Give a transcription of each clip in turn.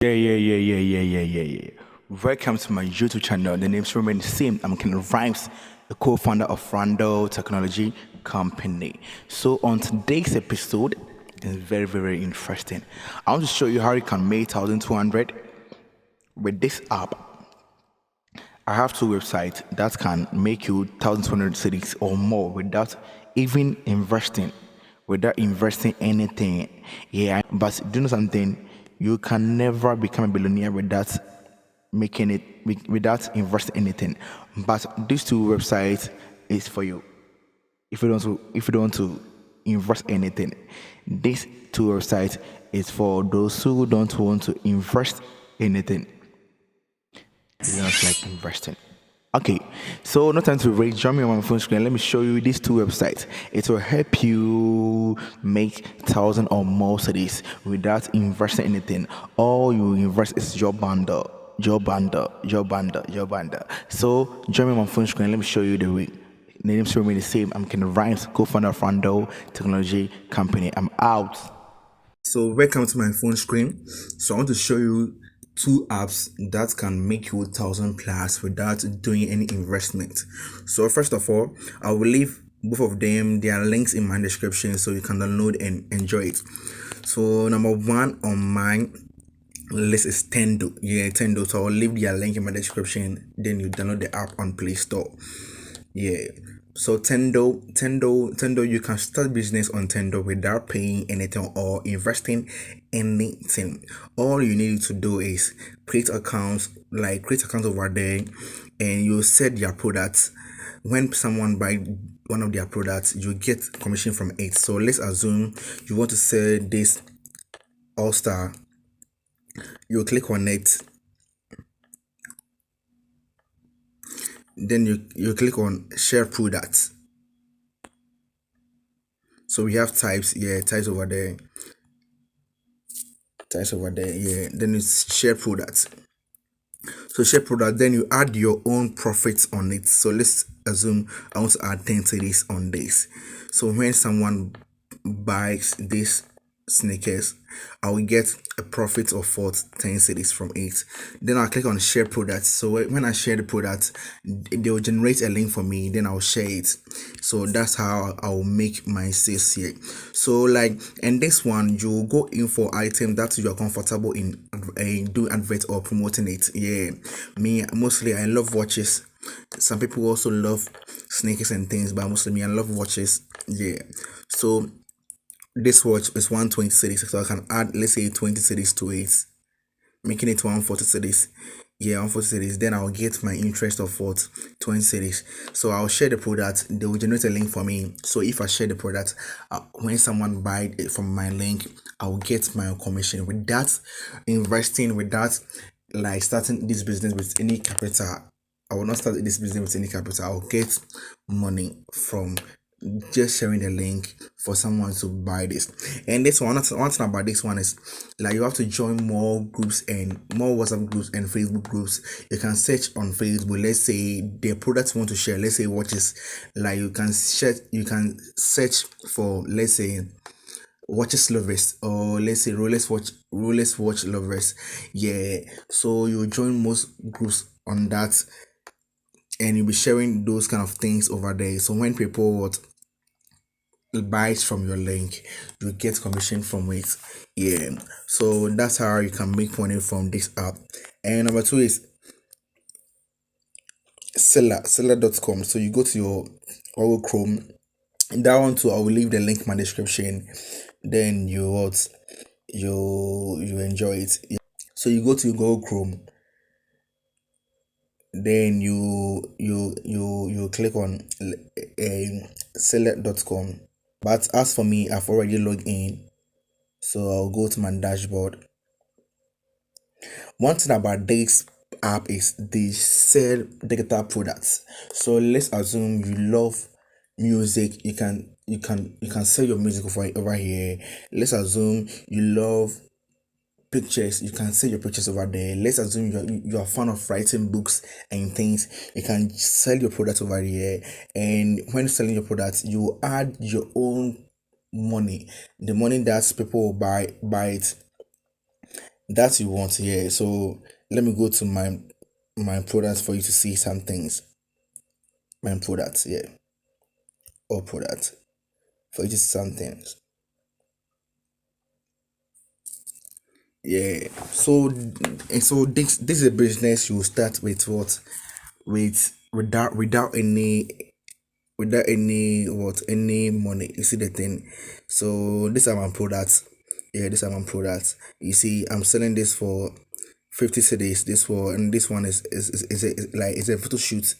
Yeah. Welcome to my YouTube channel. The name's remain the same. I'm Ken Rhymes, the co-founder of Rando Technology Company. So on today's episode, it's very interesting. I want to show you how you can make 1,200 with this app. I have two websites that can make you 1,200 cities or more without investing anything. Yeah, but do you know something? You can never become a billionaire without investing anything. But these two websites is for you. If you don't want to invest anything, these two websites is for those who don't want to invest anything. They don't like investing. Okay, so no time to wait. Join me on my phone screen. Let me show you these two websites. It will help you make 1,000 or more cities without investing anything. All you invest is your bundle, your bundle, your bundle, your bundle. So join me on my phone screen. Let me show you the way. The names remain the same. I'm Ken Rhymes, co-founder of Rando Technology Company. I'm out. So welcome to my phone screen. So I want to show you two apps that can make you 1,000 plus without doing any investment. So first of all, I will leave both of them. There are links in my description so you can download and enjoy it. So number one on mine list is Tendo. Yeah, Tendo. So I'll leave their link in my description. Then you download the app on Play Store. Yeah. So Tendo, you can start business on Tendo without paying anything or investing anything. All you need to do is create accounts over there, and you set their products. When someone buy one of their products, you get commission from it. So let's assume you want to sell this All Star. You click on it, then you click on share products. So we have types, types over there. Yeah. Then it's share products. So share product, then you add your own profits on it. So let's assume I want to add 10 cedis on this. So when someone buys this sneakers, I will get a profit of 10 cedis from it. Then I'll click on share products. So when I share the product, they will generate a link for me, then I'll share it. So that's how I'll make my sales here. So and this one, you go in for item that you are comfortable in doing advert or promoting it. Yeah, me mostly I love watches. Some people also love sneakers and things, but mostly me I love watches. Yeah, so this watch is 120 cedis, so I can add, let's say, 20 cedis to it, making it 140 cedis. Yeah, 140 cedis. Then I'll get my interest of 20 cedis. So I'll share the product. They will generate a link for me. So if I share the product, when someone buy it from my link, I'll get my commission without investing, without starting this business with any capital. I will not start this business with any capital. I'll get money from just sharing the link for someone to buy this. And this one thing about this one is you have to join more groups and more WhatsApp groups and Facebook groups. You can search on Facebook, let's say the products you want to share, let's say watches, you can search for, let's say, watches lovers, or let's say Rolex watch lovers. Yeah, so you join most groups on that, and you'll be sharing those kind of things over there. So when people buys from your link, you get commission from it. Yeah, so that's how you can make money from this app. And number two is seller.com. So you go to your Google Chrome. That one too, I will leave the link in my description. Then you enjoy it. Yeah. So you go to Google Chrome, then you click on seller.com. But as for me, I've already logged in, so I'll go to my dashboard. One thing about this app is they sell digital products. So let's assume you love music. You can sell your music over here. Let's assume you love pictures. You can sell your pictures over there. Let's assume you're a fan of writing books and things. You can sell your products over here. And when selling your products, you add your own money, the money that people will buy it. that you want. Yeah, so let me go to my products for you to see some things. My products, yeah, or products for you to see some things. Yeah, so this is a business you start with what, without any what, any money. You see the thing. So these are my products. Yeah, these are my products. You see, I'm selling this for 50 cedis. This for, and this one is a photo shoot.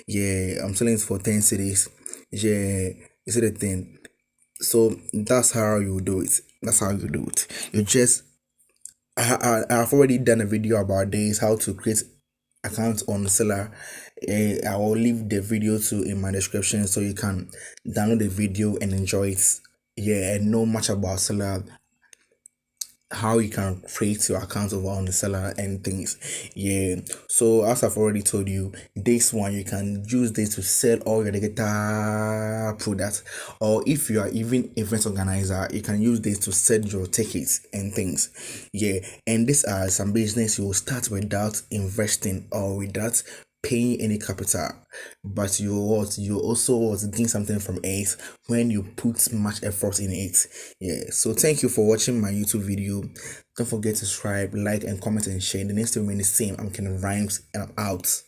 Yeah, I'm selling it for 10 cedis. Yeah, you see the thing. So that's how you do it. That's how you do it. You just I've already done a video about this, how to create account on seller. I will leave the video to in my description so you can download the video and enjoy it. Yeah, and know much about seller, how you can create your account over on the seller and things. Yeah, so as I've already told you, this one you can use this to sell all your digital products, or if you are even event organizer, you can use this to sell your tickets and things. Yeah, and these are some business you will start without investing or without paying any capital, but you also what gain something from it when you put much effort in it. Yeah, so thank you for watching my YouTube video. Don't forget to subscribe, like, and comment and share. The next time remain the same. I'm Ken Rhymes and I'm out.